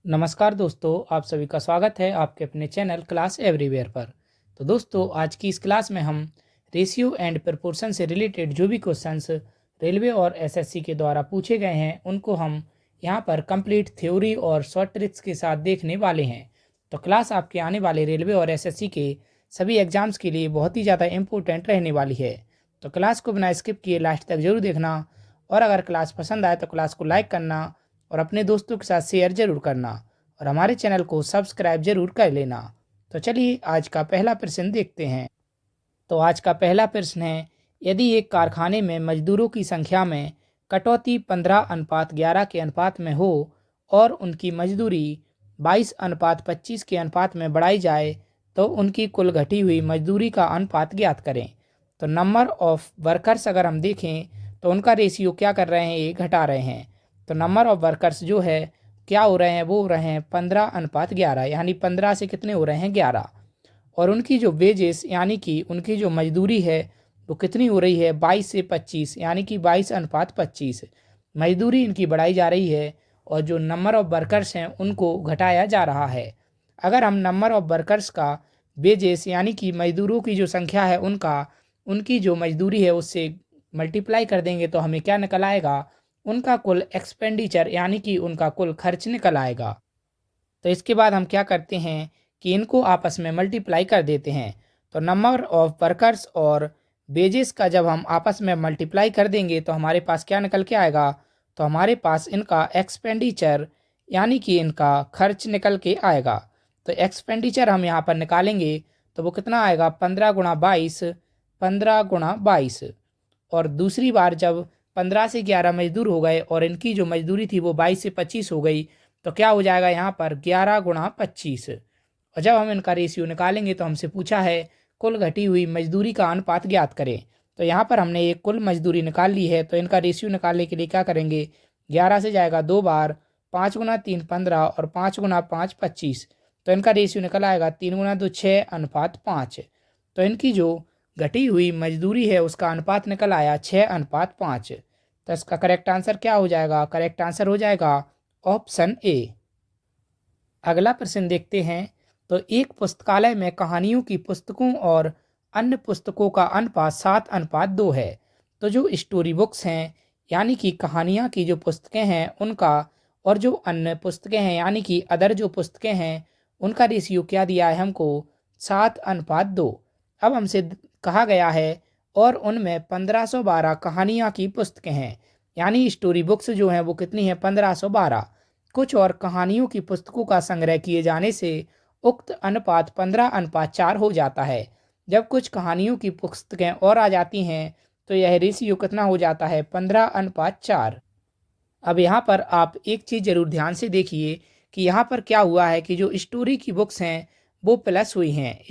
नमस्कार दोस्तों, आप सभी का स्वागत है आपके अपने चैनल क्लास एवरीवेयर पर। तो दोस्तों, आज की इस क्लास में हम रेशियो एंड प्रपोर्शन से रिलेटेड जो भी क्वेश्चंस रेलवे और एसएससी के द्वारा पूछे गए हैं उनको हम यहां पर कंप्लीट थ्योरी और शॉर्ट ट्रिक्स के साथ देखने वाले हैं। तो क्लास आपके आने वाले रेलवे और एसएससी के सभी एग्जाम्स के लिए बहुत ही ज़्यादा इम्पोर्टेंट रहने वाली है। तो क्लास को बिना स्किप किए लास्ट तक जरूर देखना, और अगर क्लास पसंद आए तो क्लास को लाइक करना और अपने दोस्तों के साथ शेयर जरूर करना, और हमारे चैनल को सब्सक्राइब जरूर कर लेना। तो चलिए आज का पहला प्रश्न देखते हैं। तो आज का पहला प्रश्न है, यदि एक कारखाने में मजदूरों की संख्या में कटौती 15:11 के अनुपात में हो और उनकी मजदूरी 22:25 के अनुपात में बढ़ाई जाए तो उनकी कुल घटी हुई मजदूरी का अनुपात ज्ञात करें। तो नंबर ऑफ वर्कर्स अगर हम देखें तो उनका रेशियो क्या कर रहे हैं, ये घटा रहे हैं। तो नंबर ऑफ वर्कर्स जो है क्या हो रहे हैं, वो हो रहे हैं 15:11, यानी 15 से कितने हो रहे हैं, 11। और उनकी जो वेजेस यानी कि उनकी जो मजदूरी है वो कितनी हो रही है, 22 से 25, यानी कि 22:25 मजदूरी इनकी बढ़ाई जा रही है, और जो नंबर ऑफ वर्कर्स हैं उनको घटाया जा रहा है। अगर हम नंबर ऑफ वर्कर्स का वेजेस यानी कि मजदूरों की जो संख्या है उनकी जो मजदूरी है उससे मल्टीप्लाई कर देंगे तो हमें क्या निकल आएगा, उनका कुल एक्सपेंडिचर यानी कि उनका कुल खर्च निकल आएगा। तो इसके बाद हम क्या करते हैं कि इनको आपस में मल्टीप्लाई कर देते हैं। तो नंबर ऑफ वर्कर्स और वेजेस का जब हम आपस में मल्टीप्लाई कर देंगे तो हमारे पास क्या निकल के आएगा, तो हमारे पास इनका एक्सपेंडिचर यानी कि इनका खर्च निकल के आएगा। तो एक्सपेंडिचर हम यहाँ पर निकालेंगे तो वो कितना आएगा, 15 × 22। और दूसरी बार जब 15 से 11 मजदूर हो गए और इनकी जो मजदूरी थी वो 22 से 25 हो गई, तो क्या हो जाएगा यहाँ पर 11 × 25। और जब हम इनका रेशियो निकालेंगे तो हमसे पूछा है कुल घटी हुई मजदूरी का अनुपात ज्ञात करें। तो यहाँ पर हमने एक कुल मजदूरी निकाल ली है, तो इनका रेशियो निकालने के लिए क्या करेंगे, 11 से जाएगा 2 बार, 5 × 3 15 और 5 × 5 25। तो इनका रेशियो निकल आएगा 3 × 2 6:5। तो इनकी जो घटी हुई मजदूरी है उसका अनुपात निकल आया 6:5। तो इसका करेक्ट आंसर क्या हो जाएगा, करेक्ट आंसर हो जाएगा ऑप्शन ए। अगला प्रश्न देखते हैं। तो एक पुस्तकालय में कहानियों की पुस्तकों और अन्य पुस्तकों का अनुपात 7:2 है। तो जो स्टोरी बुक्स हैं यानी कि कहानियाँ की जो पुस्तकें हैं उनका, और जो अन्य पुस्तकें हैं यानी कि अदर जो पुस्तकें हैं उनका रेशियो क्या दिया है हमको, 7:2। अब हमसे कहा गया है और उनमें 1512 कहानियाँ की पुस्तकें हैं, यानी स्टोरी बुक्स जो हैं वो कितनी हैं, 1512। कुछ और कहानियों की पुस्तकों का संग्रह किए जाने से उक्त अनुपात 15:4 हो जाता है। जब कुछ कहानियों की पुस्तकें और आ जाती हैं तो यह रेशियो कितना हो जाता है, 15:4। अब यहाँ पर आप एक चीज़ ज़रूर ध्यान से देखिए कि यहाँ पर क्या हुआ है कि जो स्टोरी की बुक्स हैं वो प्लस हुई हैं,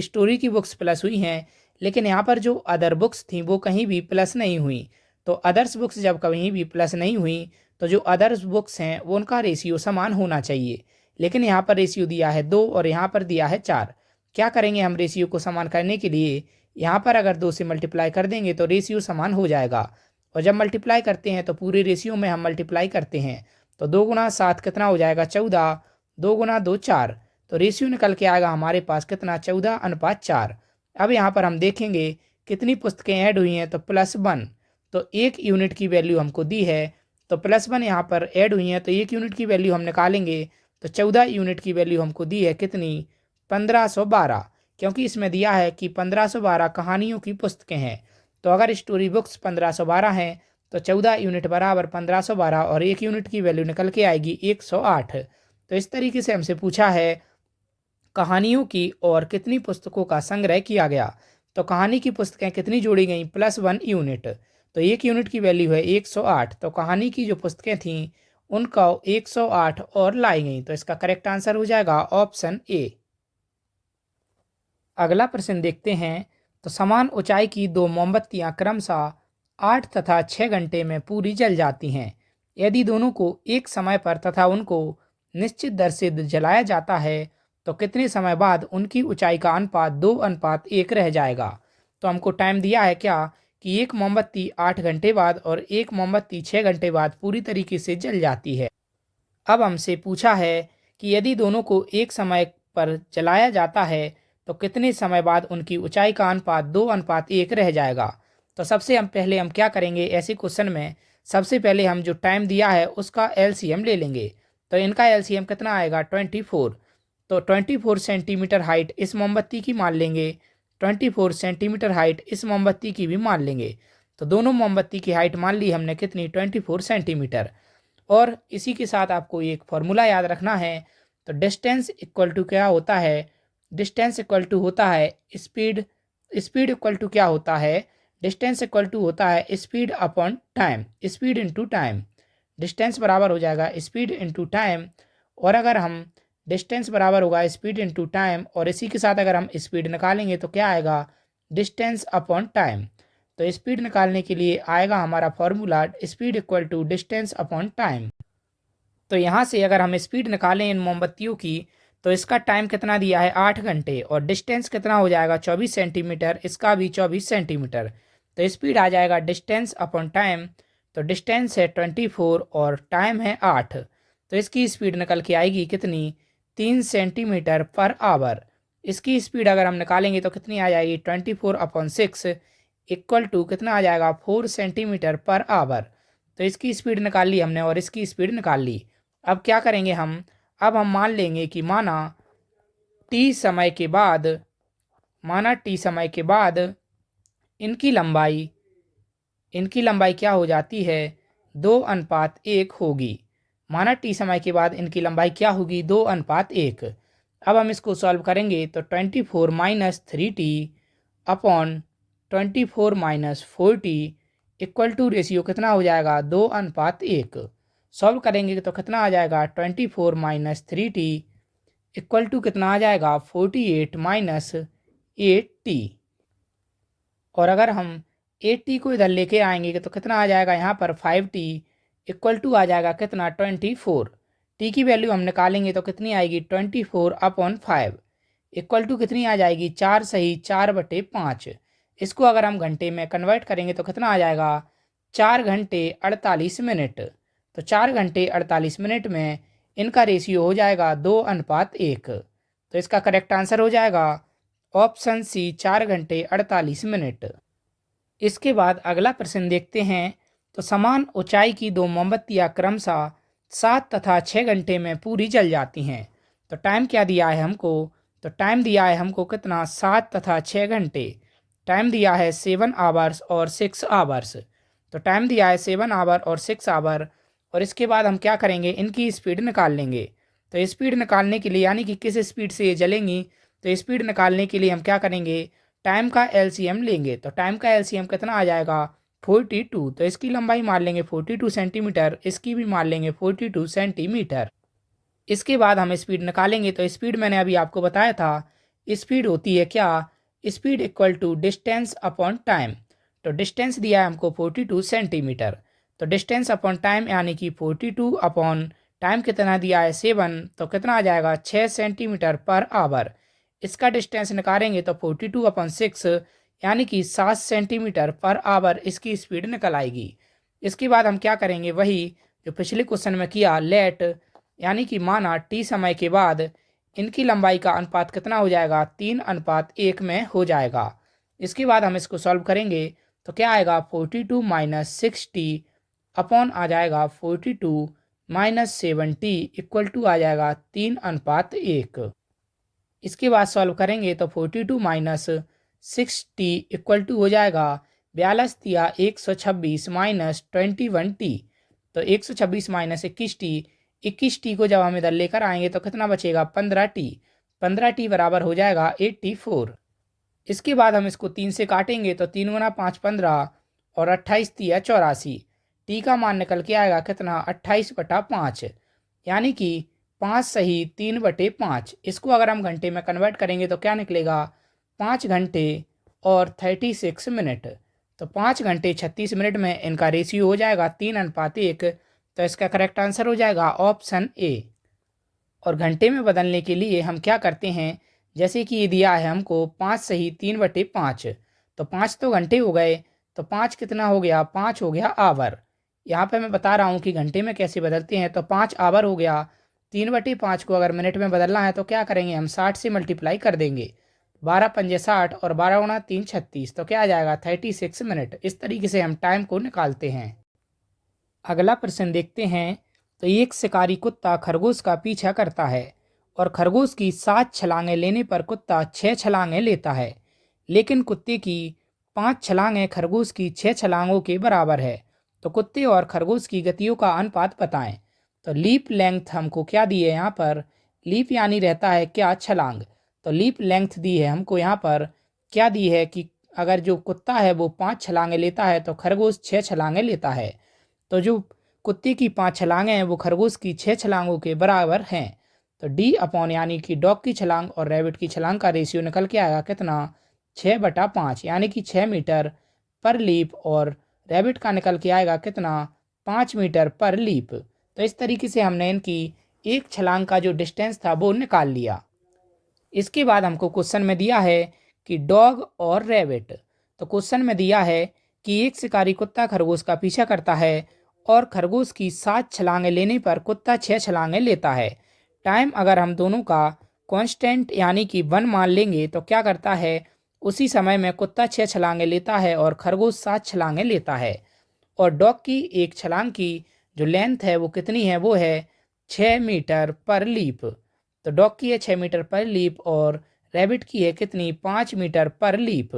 स्टोरी की बुक्स प्लस हुई हैं, लेकिन यहाँ पर जो अदर बुक्स थी वो कहीं भी प्लस नहीं हुई। तो अदर्स बुक्स जब कहीं भी प्लस नहीं हुई तो जो अदर्स बुक्स हैं वो उनका रेशियो समान होना चाहिए, लेकिन यहाँ पर रेशियो दिया है 2 और यहाँ पर दिया है 4। क्या करेंगे हम रेशियो को समान करने के लिए, यहाँ पर अगर 2 से मल्टीप्लाई कर देंगे तो रेशियो समान हो जाएगा। और जब मल्टीप्लाई करते हैं तो पूरे रेशियो में हम मल्टीप्लाई करते हैं, तो 2 × 7 कितना हो जाएगा, 14, 2 × 2 4। तो रेशियो निकल के आएगा हमारे पास कितना, 14:4। अब यहाँ पर हम देखेंगे कितनी पुस्तकें ऐड हुई हैं, तो +1। तो 1 यूनिट की वैल्यू हमको दी है, तो +1 यहाँ पर ऐड हुई हैं, तो 1 यूनिट की वैल्यू हम निकालेंगे तो 14 यूनिट की वैल्यू हमको दी है कितनी, 1512। क्योंकि इसमें दिया है कि 1512 कहानियों की पुस्तकें हैं, तो अगर स्टोरी बुक्स 1512 हैं तो 14 यूनिट बराबर 1512 और 1 यूनिट की वैल्यू निकल के आएगी 108। तो इस तरीके से हमसे पूछा है कहानियों की और कितनी पुस्तकों का संग्रह किया गया। तो कहानी की पुस्तकें कितनी जोड़ी गई, +1 यूनिट। तो 1 यूनिट की वैल्यू है 108, तो कहानी की जो पुस्तकें थीं उनका 108 और लाई गई। तो इसका करेक्ट आंसर हो जाएगा ऑप्शन ए। अगला प्रश्न देखते हैं। तो समान ऊंचाई की 2 मोमबत्तियां क्रमशः 8 तथा 6 घंटे में पूरी जल जाती हैं। यदि दोनों को एक समय पर तथा उनको निश्चित दर से जलाया जाता है तो कितने समय बाद उनकी ऊंचाई का अनुपात 2:1 रह जाएगा। तो हमको टाइम दिया है क्या कि एक मोमबत्ती 8 घंटे बाद और एक मोमबत्ती 6 घंटे बाद पूरी तरीके से जल जाती है। अब हमसे पूछा है कि यदि दोनों को एक समय पर जलाया जाता है तो कितने समय बाद उनकी ऊंचाई का अनुपात 2:1 रह जाएगा। तो सबसे पहले हम क्या करेंगे, ऐसे क्वेश्चन में सबसे पहले हम जो टाइम दिया है उसका एलसीएम ले लेंगे। तो इनका एलसीएम कितना आएगा 24। तो 24 सेंटीमीटर हाइट इस मोमबत्ती की मान लेंगे, 24 सेंटीमीटर हाइट इस मोमबत्ती की भी मान लेंगे। तो दोनों मोमबत्ती की हाइट मान ली हमने कितनी 24 सेंटीमीटर। और इसी के साथ आपको एक फॉर्मूला याद रखना है। तो डिस्टेंस इक्वल टू क्या होता है, डिस्टेंस इक्वल टू होता है स्पीड, स्पीड इक्वल टू क्या होता है, डिस्टेंस इक्वल टू होता है speed upon time, speed into time. Distance बराबर हो जाएगा स्पीड इनटू टाइम। और अगर हम डिस्टेंस बराबर होगा स्पीड इनटू टाइम और इसी के साथ अगर हम स्पीड निकालेंगे तो क्या आएगा, डिस्टेंस अपॉन टाइम। तो स्पीड निकालने के लिए आएगा हमारा formula speed equal to distance upon time. तो यहाँ से अगर हम स्पीड निकालें इन मोमबत्तियों की तो इसका टाइम कितना दिया है 8 घंटे और डिस्टेंस कितना हो जाएगा 24 सेंटीमीटर, इसका भी 24 सेंटीमीटर। तो स्पीड आ जाएगा डिस्टेंस अपॉन टाइम। तो डिस्टेंस है 24 और टाइम है 8। तो इसकी स्पीड निकल के आएगी कितनी 3 सेंटीमीटर पर आवर। इसकी स्पीड अगर हम निकालेंगे तो कितनी आ जाएगी 24/6 इक्वल टू कितना आ जाएगा 4 सेंटीमीटर पर आवर। तो इसकी स्पीड निकाल ली हमने और इसकी स्पीड निकाल ली। अब क्या करेंगे हम, अब हम मान लेंगे कि माना टी समय के बाद, माना टी समय के बाद इनकी लंबाई, इनकी लंबाई क्या हो जाती है 2:1 होगी। माना टी समय के बाद इनकी लंबाई क्या होगी 2:1। अब हम इसको सॉल्व करेंगे तो 24 minus 3t upon 24 minus 4t equal to ratio कितना हो जाएगा 2:1। सॉल्व करेंगे तो कितना आ जाएगा 24 माइनस 3t इक्वल टू कितना आ जाएगा 48 माइनस 8t। और अगर हम 8t को इधर लेके आएंगे तो कितना आ जाएगा यहाँ पर 5t इक्वल टू आ जाएगा कितना 24। टी की वैल्यू हम निकालेंगे तो कितनी आएगी 24/5 इक्वल टू कितनी आ जाएगी 4 सही 4/5। इसको अगर हम घंटे में कन्वर्ट करेंगे तो कितना आ जाएगा 4 घंटे 48 मिनट। तो 4 घंटे 48 मिनट में इनका रेशियो हो जाएगा 2:1। तो इसका करेक्ट आंसर हो जाएगा ऑप्शन सी 4 घंटे 48 मिनट। इसके बाद अगला प्रश्न देखते हैं। तो समान ऊंचाई की दो मोमबत्तियाँ क्रमशः 7 तथा 6 घंटे में पूरी जल जाती हैं। तो टाइम क्या दिया है हमको, तो टाइम दिया है हमको कितना 7 तथा 6 घंटे। टाइम दिया है 7 आवर्स और 6 आवर्स। तो टाइम दिया है 7 आवर और 6 आवर। और इसके बाद हम क्या करेंगे, इनकी स्पीड निकाल लेंगे। तो स्पीड निकालने के लिए यानी कि किस स्पीड से ये जलेंगी, तो स्पीड निकालने के लिए हम क्या करेंगे, टाइम का एलसीएम लेंगे। तो टाइम का एलसीएम कितना आ जाएगा 42। तो इसकी लंबाई मान लेंगे 42 सेंटीमीटर, इसकी भी मान लेंगे 42 सेंटीमीटर। इसके बाद हम स्पीड निकालेंगे। तो स्पीड मैंने अभी आपको बताया था, स्पीड होती है क्या, speed equal to distance upon time. तो डिस्टेंस दिया है हमको 42 सेंटीमीटर। तो डिस्टेंस अपॉन टाइम यानी कि 42 अपॉन टाइम कितना दिया है 7। तो कितना आ जाएगा 6 सेंटीमीटर पर आवर। इसका डिस्टेंस निकालेंगे तो 42/6 यानी कि 7 सेंटीमीटर पर आवर इसकी स्पीड निकल आएगी। इसके बाद हम क्या करेंगे, वही जो पिछले क्वेश्चन में किया, लेट यानी कि माना टी समय के बाद इनकी लंबाई का अनुपात कितना हो जाएगा 3:1 में हो जाएगा। इसके बाद हम इसको सॉल्व करेंगे तो क्या आएगा 42 माइनस 6t अपॉन आ जाएगा 42 माइनस 7t इक्वल टू आ जाएगा 3:1। इसके बाद सॉल्व करेंगे तो 42 माइनस 6t इक्वल टू हो जाएगा 42 तिया 126 माइनस 21t। तो 126 माइनस 21t, 21t को जब हम इधर लेकर आएंगे तो कितना बचेगा 15t, 15t बराबर हो जाएगा 84। इसके बाद हम इसको 3 से काटेंगे तो 3 गुना 5 15 और 28 तिया 84। टी का मान निकल के आएगा कितना 28/5 यानी कि 5 सही 3/5। इसको अगर हम घंटे में कन्वर्ट करेंगे तो क्या निकलेगा 5 घंटे और 36 मिनट। तो 5 घंटे 36 मिनट में इनका रेशियो हो जाएगा 3:1। तो इसका करेक्ट आंसर हो जाएगा ऑप्शन ए। और घंटे में बदलने के लिए हम क्या करते हैं, जैसे कि ये दिया है हमको 5 सही 3/5। तो 5 तो घंटे हो गए, तो 5 कितना हो गया 5 हो गया आवर। यहाँ पे मैं बता रहा हूँ कि घंटे में कैसे बदलते हैं। तो 5 आवर हो गया, 3/5 को अगर मिनट में बदलना है तो क्या करेंगे हम 60 से मल्टीप्लाई कर देंगे। 12 पंजे 60 और 12 गुणा 3 36, तो क्या आ जाएगा 36 मिनट। इस तरीके से हम टाइम को निकालते हैं। अगला प्रश्न देखते हैं। तो एक शिकारी कुत्ता खरगोश का पीछा करता है और खरगोश की 7 छलांगें लेने पर कुत्ता 6 छलांगें लेता है, लेकिन कुत्ते की 5 छलांगें खरगोश की 6 छलांगों के बराबर है। तो कुत्ते और खरगोश की गतियों का अनुपात बताएं। तो लीप लेंथ हमको क्या दी है यहाँ पर, लीप यानी रहता है क्या छलांग। तो लीप लेंथ दी है हमको यहाँ पर क्या दी है कि अगर जो कुत्ता है वो 5 छलांगें लेता है तो खरगोश 6 छलांगें लेता है। तो जो कुत्ते की 5 छलांगें हैं वो खरगोश की 6 छलांगों के बराबर हैं। तो डी अपॉन यानी कि डॉग की छलांग और रैबिट की छलांग का रेशियो निकल के आएगा कितना, 6/5, यानी कि 6 मीटर पर लीप, और रैबिट का निकल के आएगा कितना, 5 मीटर पर लीप। तो इस तरीके से हमने इनकी एक छलांग का जो डिस्टेंस था वो निकाल लिया। इसके बाद हमको क्वेश्चन में दिया है कि डॉग और रैबिट। तो क्वेश्चन में दिया है कि एक शिकारी कुत्ता खरगोश का पीछा करता है और खरगोश की 7 छलांगें लेने पर कुत्ता 6 छलांगें लेता है। टाइम अगर हम दोनों का कांस्टेंट यानी कि 1 मान लेंगे तो क्या करता है, उसी समय में कुत्ता 6 छलांगें लेता है और खरगोश 7 छलांगें लेता है। और डॉग की एक छलांग की जो लेंथ है वो कितनी है, वो है 6 मीटर पर लीप। तो डॉग की है 6 मीटर पर लीप और रैबिट की है कितनी, 5 मीटर पर लीप।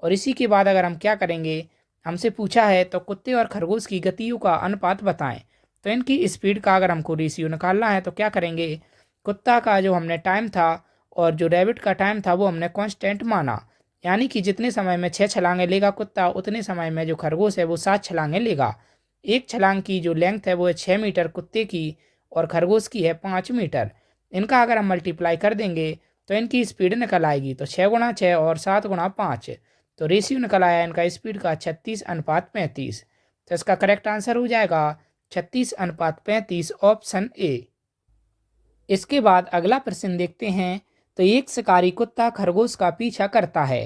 और इसी के बाद अगर हम क्या करेंगे, हमसे पूछा है तो कुत्ते और खरगोश की गतियों का अनुपात बताएं। तो इनकी स्पीड का अगर हमको रेशियो निकालना है तो क्या करेंगे, कुत्ता का जो हमने टाइम था और जो रैबिट का टाइम था वो हमने कांस्टेंट माना, यानी कि जितने समय में 6 छलांगें लेगा कुत्ता उतने समय में जो खरगोश है वो 7 छलांगें लेगा। एक छलांग की जो लेंथ है वो है 6 मीटर कुत्ते की और खरगोश की है 5 मीटर। इनका अगर हम मल्टीप्लाई कर देंगे तो इनकी स्पीड निकल आएगी। तो 6 × 6 और 7 × 5, तो रेशियो निकल आया इनका स्पीड का 36:35। तो इसका करेक्ट आंसर हो जाएगा 36:35, ऑप्शन ए। इसके बाद अगला प्रश्न देखते हैं। तो एक शिकारी कुत्ता खरगोश का पीछा करता है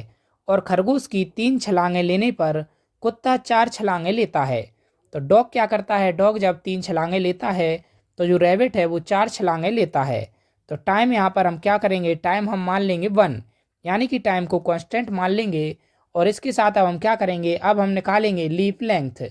और खरगोश की 3 छलांगें लेने पर कुत्ता 4 छलांगें लेता है। तो डॉग क्या करता है, डॉग जब 3 छलांगें लेता है तो जो रैबिट है वो 4 छलांगें लेता है। तो टाइम यहाँ पर हम क्या करेंगे, टाइम हम मान लेंगे 1, यानी कि टाइम को कांस्टेंट मान लेंगे। और इसके साथ अब हम क्या करेंगे, अब हम निकालेंगे लीप लेंथ,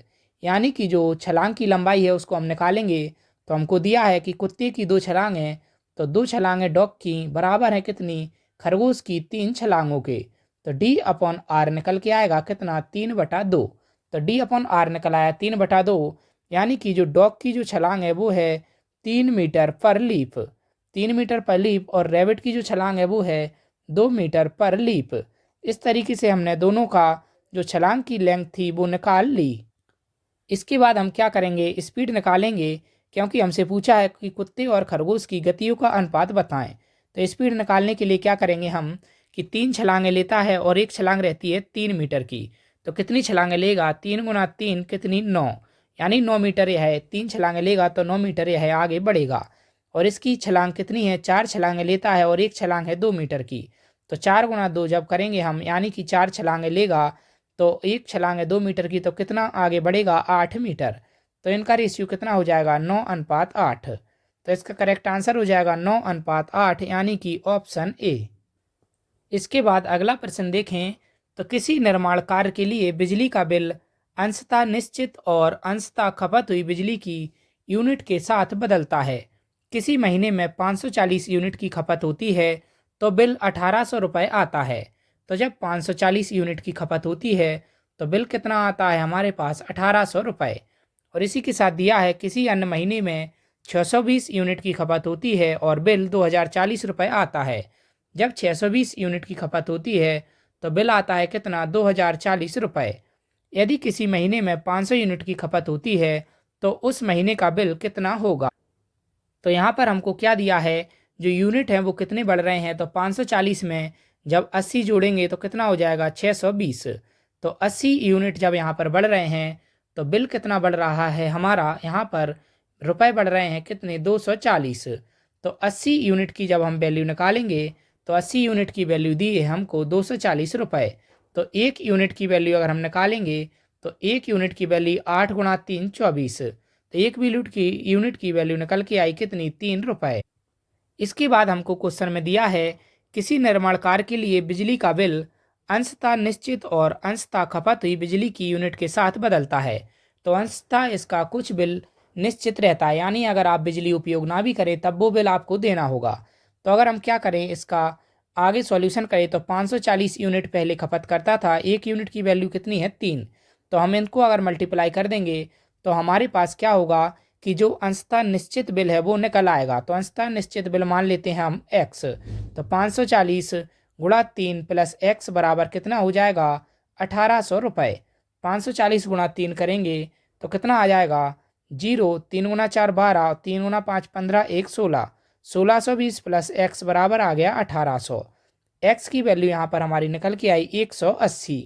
यानी कि जो छलांग की लंबाई है उसको हम निकालेंगे। तो हमको दिया है कि कुत्ते की 2 छलांगें, तो 2 छलांगें डॉग की बराबर है कितनी, खरगोश की 3 छलांगों के। तो डी अपॉन आर निकल के आएगा कितना, 3/2। तो डी अपॉन आर निकल आया 3/2, यानी कि जो डॉग की जो छलांग है वो है 3 मीटर पर लीप, 3 मीटर पर लीप, और रैबिट की जो छलांग है वो है 2 मीटर पर लीप। इस तरीके से हमने दोनों का जो छलांग की लेंथ थी वो निकाल ली। इसके बाद हम क्या करेंगे, स्पीड निकालेंगे, क्योंकि हमसे पूछा है कि कुत्ते और खरगोश की गतियों का अनुपात बताएं। तो स्पीड निकालने के लिए क्या करेंगे हम, कि 3 छलांगें लेता है और एक छलांग रहती है 3 मीटर की। तो कितनी छलांगें लेगा, 3 × 3 कितनी, 9, यानी 9 मीटर यह है। 3 छलांगें लेगा तो 9 मीटर यह है आगे बढ़ेगा। और इसकी छलांग कितनी है, 4 छलांगें लेता है और एक छलांग है 2 मीटर की। तो 4 × 2 जब करेंगे हम, यानी कि 4 छलांगें लेगा तो एक छलांग है 2 मीटर की, तो कितना आगे बढ़ेगा, 8 मीटर। तो इनका रेशियो कितना हो जाएगा, 9:8। तो इसका करेक्ट आंसर हो जाएगा 9:8, यानी कि ऑप्शन ए। इसके बाद अगला प्रश्न देखें। तो किसी निर्माण कार्य के लिए बिजली का बिल अंशतः निश्चित और अंशतः खपत हुई बिजली की यूनिट के साथ बदलता है। किसी महीने में 540 यूनिट की खपत होती है तो बिल 1800 रुपये आता है। तो जब 540 यूनिट की खपत होती है तो बिल कितना आता है हमारे पास, 1800 रुपये। और इसी के साथ दिया है किसी अन्य महीने में 620 यूनिट की खपत होती है और बिल 2040 रुपये आता है। जब 620 यूनिट की खपत होती है तो बिल आता है कितना, 2040 रुपये। यदि किसी महीने में 500 यूनिट की खपत होती है तो उस महीने का बिल कितना होगा। तो यहाँ पर हमको क्या दिया है, जो यूनिट हैं वो कितने बढ़ रहे हैं। तो 540 में जब 80 जोड़ेंगे तो कितना हो जाएगा, 620। तो 80 यूनिट जब यहाँ पर बढ़ रहे हैं तो बिल कितना बढ़ रहा है हमारा, यहाँ पर रुपए बढ़ रहे हैं कितने, 240। तो 80 यूनिट की जब हम वैल्यू निकालेंगे तो 80 यूनिट की वैल्यू दी है हमको 240 रुपये। तो एक यूनिट की वैल्यू अगर हम निकालेंगे तो 1 यूनिट की वैल्यू 8 गुणा 3 24। तो 1 यूनिट की वैल्यू निकल के आई कितनी, 3 रुपये। इसके बाद हमको क्वेश्चन में दिया है किसी निर्माण कार्य के लिए बिजली का बिल अंशतः निश्चित और अंशतः खपत हुई बिजली की यूनिट के साथ बदलता है। तो अंशतः इसका कुछ बिल निश्चित रहता है, यानी अगर आप बिजली उपयोग ना भी करें तब वो बिल आपको देना होगा। तो अगर हम क्या करें, इसका आगे सॉल्यूशन करें तो 540 यूनिट पहले खपत करता था, 1 यूनिट की वैल्यू कितनी है, 3। तो हम इनको अगर मल्टीप्लाई कर देंगे तो हमारे पास क्या होगा कि जो अंशतः निश्चित बिल है वो निकल आएगा। तो अंशतः निश्चित बिल मान लेते हैं हम x। तो 540 गुणा 3 प्लस x बराबर कितना हो जाएगा, 1800 रुपये। 540 गुणा 3 करेंगे तो कितना आ जाएगा, 0, 3 गुना 4 12, 3 गुना 5 15, 1 16, 1620 प्लस x बराबर आ गया 1800। x की वैल्यू यहाँ पर हमारी निकल के आई 180।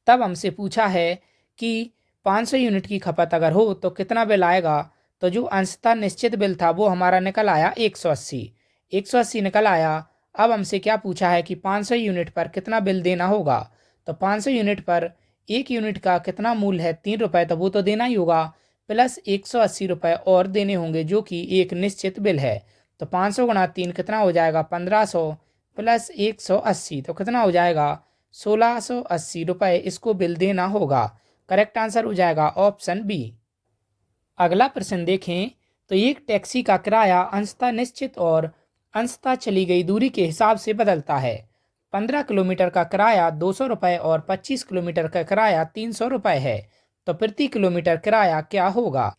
तब हमसे पूछा है कि 500 यूनिट की खपत अगर हो तो कितना बिल आएगा। तो जो अंशतः निश्चित बिल था वो हमारा निकल आया 180। 180 निकल आया। अब हमसे क्या पूछा है कि 500 यूनिट पर कितना बिल देना होगा। तो 500 यूनिट पर 1 यूनिट का कितना मूल्य है, 3 रुपये, तो वो तो देना ही होगा, प्लस 180 रुपये और देने होंगे जो कि एक निश्चित बिल है। तो 500 गुणा 3 कितना हो जाएगा, 1500 प्लस 180, तो कितना हो जाएगा, 1680 रुपये इसको बिल देना होगा। करेक्ट आंसर हो जाएगा ऑप्शन बी। अगला प्रश्न देखें तो एक टैक्सी का किराया अंशतः निश्चित और अंशतः चली गई दूरी के हिसाब से बदलता है। 15 किलोमीटर का किराया 200 रुपये और 25 किलोमीटर का किराया 300 रुपये है। तो प्रति किलोमीटर किराया क्या होगा।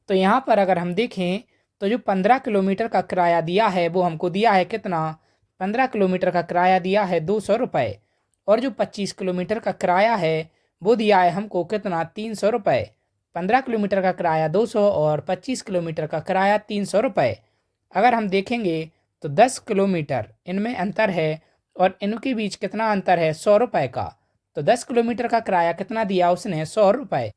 तो यहाँ पर अगर हम देखें तो जो 15 किलोमीटर का किराया दिया है वो हमको दिया है कितना, 15 किलोमीटर का किराया दिया है 200 रुपये, और जो 25 किलोमीटर का किराया है वो दिया है हमको कितना, 300 रुपये। 15 किलोमीटर का किराया 200 और 25 किलोमीटर का किराया 300 रुपये। अगर हम देखेंगे तो 10 किलोमीटर इनमें अंतर है और इनके बीच कितना अंतर है, 100 रुपये का। तो 10 किलोमीटर का किराया कितना दिया उसने, 100 रुपये।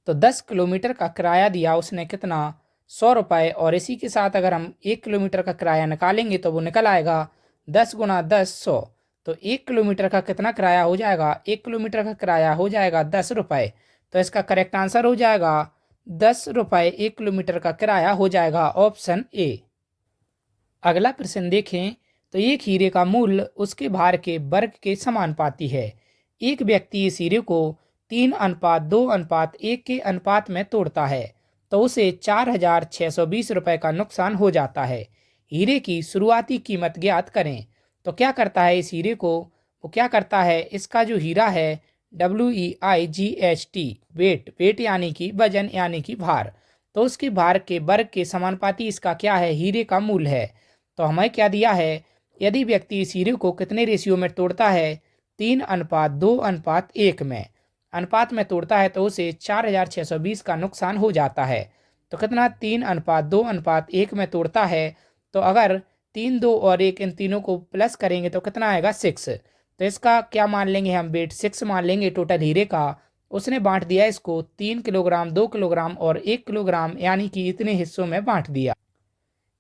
तो 10 किलोमीटर का किराया दिया उसने कितना, 100 रुपये, और इसी के साथ अगर हम 1 किलोमीटर का किराया निकालेंगे तो वो निकल आएगा 10 गुना 10 100। तो 1 किलोमीटर का कितना किराया हो जाएगा, 1 किलोमीटर का किराया हो जाएगा 10 रुपये। तो इसका करेक्ट आंसर हो जाएगा 10 रुपये 1 किलोमीटर का किराया हो जाएगा, ऑप्शन ए। अगला प्रश्न देखें तो एक हीरे का मूल्य उसके भार के वर्ग के समानुपाती है। एक व्यक्ति इस हीरे को 3:2:1 के अनुपात में तोड़ता है तो उसे 4620 रुपये का नुकसान हो जाता है। हीरे की शुरुआती कीमत ज्ञात करें। तो क्या करता है इस हीरे को, वो क्या करता है, इसका जो हीरा है WEIGHT, वेट यानी कि वजन यानी कि भार, तो उसके भार के वर्ग के समानुपाती इसका क्या है, हीरे का मूल्य है। तो हमें क्या दिया है, यदि व्यक्ति इस हीरे को कितने रेशियो में तोड़ता है, 3:2:1 में अनुपात में तोड़ता है तो उसे 4620 का नुकसान हो जाता है। तो कितना, 3:2:1 में तोड़ता है। तो अगर 3, 2 और 1 इन तीनों को प्लस करेंगे तो कितना आएगा, 6। तो इसका क्या मान लेंगे हम, वेट 6 मान लेंगे टोटल हीरे का। उसने बांट दिया इसको 3 किलोग्राम, 2 किलोग्राम और 1 किलोग्राम, यानी कि इतने हिस्सों में बांट दिया।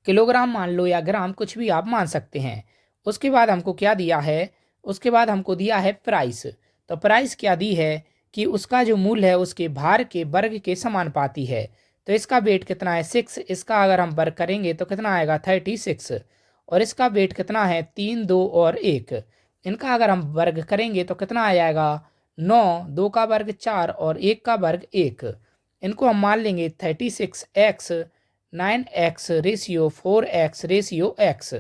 किलोग्राम मान लो या ग्राम, कुछ भी आप मान सकते हैं। उसके बाद हमको क्या दिया है, उसके बाद हमको दिया है प्राइस। तो प्राइस क्या दी है कि उसका जो मूल्य है उसके भार के वर्ग के समानुपाती है। तो इसका वेट कितना है, 6। इसका अगर हम वर्ग करेंगे तो कितना आएगा, 36। और इसका वेट कितना है, 3, 2 और 1। इनका अगर हम वर्ग करेंगे तो कितना आ जाएगा, 9, 2 का वर्ग 4 और 1 का वर्ग 1। इनको हम मान लेंगे 36x 9x ratio 4x ratio x।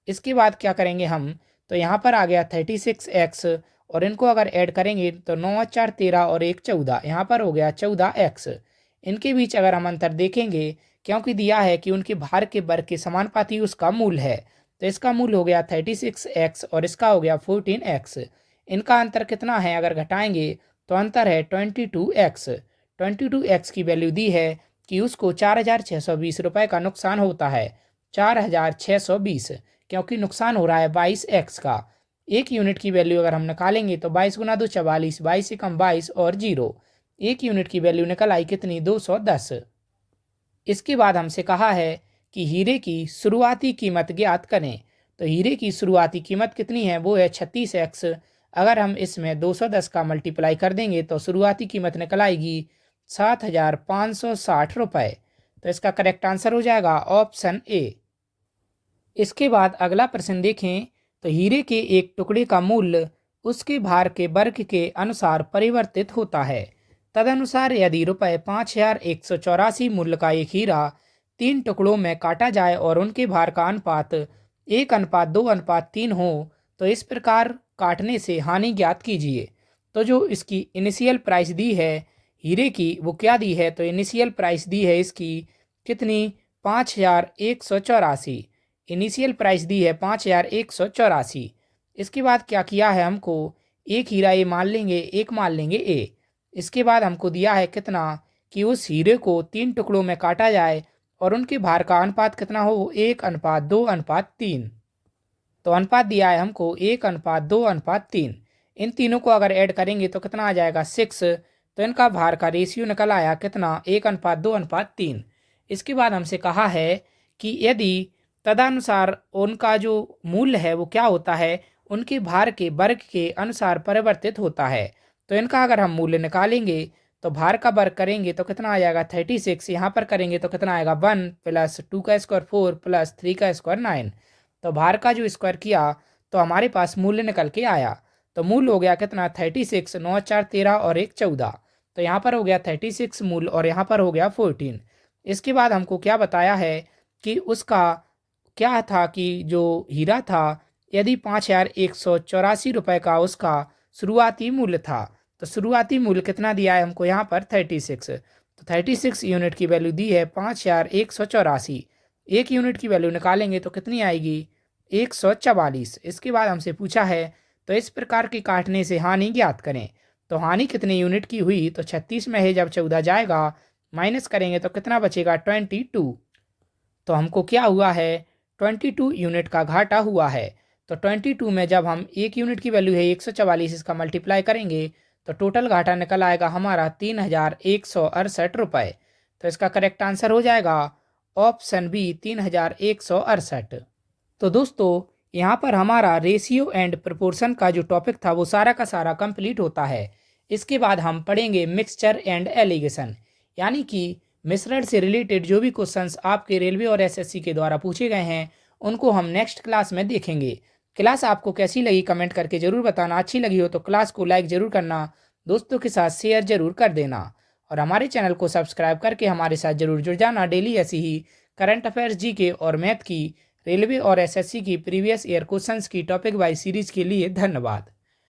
इसके बाद क्या करेंगे हम, तो यहाँ पर आ गया 36x, और इनको अगर ऐड करेंगे तो 9 4 13 और 1 14, यहाँ पर हो गया 14x। इनके बीच अगर हम अंतर देखेंगे, क्योंकि दिया है कि उनके भार के वर्ग के समानुपाती उसका मूल्य है, तो इसका मूल्य हो गया 36x और इसका हो गया 14x। इनका अंतर कितना है, अगर घटाएंगे तो अंतर है 22x। 22x की वैल्यू दी है कि उसको 4620 रुपये का नुकसान होता है, 4620, क्योंकि नुकसान हो रहा है 22x का। 1 यूनिट की वैल्यू अगर हम निकालेंगे तो 22 गुना 2 44, 22 से कम 22 और 0। 1 यूनिट की वैल्यू निकल आई कितनी, 210। इसके बाद हमसे कहा है कि हीरे की शुरुआती कीमत ज्ञात करें। तो हीरे की शुरुआती कीमत कितनी है, वो है 36x। अगर हम इसमें 210 का मल्टीप्लाई कर देंगे तो शुरुआती कीमत निकल आएगी 7,560 रुपये। तो इसका करेक्ट आंसर हो जाएगा ऑप्शन ए। इसके बाद अगला प्रश्न देखें तो हीरे के एक टुकड़े का मूल्य उसके भार के वर्ग के अनुसार परिवर्तित होता है। तदनुसार यदि रुपये 5,184 मूल्य का एक हीरा 3 टुकड़ों में काटा जाए और उनके भार का अनुपात 1:2:3 हो तो इस प्रकार काटने से हानि ज्ञात कीजिए। तो जो इसकी इनिशियल प्राइस दी है हीरे की वो क्या दी है, तो इनिशियल प्राइस दी है इसकी कितनी, 5,184। इनिशियल प्राइस दी है 5,184। इसके बाद क्या किया है, हमको एक हीरा ए मान लेंगे, एक मान लेंगे ए। इसके बाद हमको दिया है कितना कि उस हीरे को 3 टुकड़ों में काटा जाए और उनके भार का अनुपात कितना हो, 1:2:3। तो अनुपात दिया है हमको 1:2:3। इन तीनों को अगर ऐड करेंगे तो कितना आ जाएगा, 6। तो इनका भार का रेशियो निकल आया कितना, 1:2:3। इसके बाद हमसे कहा है कि यदि तदनुसार उनका जो मूल्य है वो क्या होता है, उनके भार के वर्ग के अनुसार परिवर्तित होता है। तो इनका अगर हम मूल्य निकालेंगे तो भार का वर्ग करेंगे तो कितना आ जाएगा 36। यहाँ पर करेंगे तो कितना आएगा 1 + 2 का स्क्वायर 4 + 3 का स्क्वायर 9। तो भार का जो स्क्वायर किया तो हमारे पास मूल्य निकल के आया। तो मूल्य हो गया कितना 36, 9 4 13 और 1 14। तो यहाँ पर हो गया 36 मूल्य और यहाँ पर हो गया 14। इसके बाद हमको क्या बताया है कि उसका क्या था कि जो हीरा था यदि 5,184 रुपये का उसका शुरुआती मूल्य था तो शुरुआती मूल्य कितना दिया है हमको यहाँ पर 36। तो 36 यूनिट की वैल्यू दी है 5,184। एक यूनिट की वैल्यू निकालेंगे तो कितनी आएगी, 144। इसके बाद हमसे पूछा है तो इस प्रकार के काटने से हानि ज्ञात करें। तो हानि कितने यूनिट की हुई, तो 36 में है जब 14 जाएगा माइनस करेंगे तो कितना बचेगा 22। तो हमको क्या हुआ है, 22 यूनिट का घाटा हुआ है। तो 22 में जब हम एक यूनिट की वैल्यू है 144, इसका मल्टीप्लाई करेंगे तो टोटल घाटा निकल आएगा हमारा 3,168 रुपये। तो इसका करेक्ट आंसर हो जाएगा ऑप्शन बी 3,168। तो दोस्तों यहाँ पर हमारा रेशियो एंड प्रोपोर्शन का जो टॉपिक था वो सारा का सारा कंप्लीट होता है। इसके बाद हम पढ़ेंगे मिक्सचर एंड एलिगेशन, यानी कि मिश्रण से रिलेटेड जो भी क्वेश्चंस आपके रेलवे और एसएससी के द्वारा पूछे गए हैं उनको हम नेक्स्ट क्लास में देखेंगे। क्लास आपको कैसी लगी कमेंट करके ज़रूर बताना। अच्छी लगी हो तो क्लास को लाइक ज़रूर करना, दोस्तों के साथ शेयर ज़रूर कर देना और हमारे चैनल को सब्सक्राइब करके हमारे साथ ज़रूर जुड़ जाना। डेली ऐसी ही करंट अफेयर्स, जीके और मैथ की, रेलवे और एसएससी की प्रीवियस ईयर क्वेश्चंस की टॉपिक वाइज सीरीज के लिए धन्यवाद।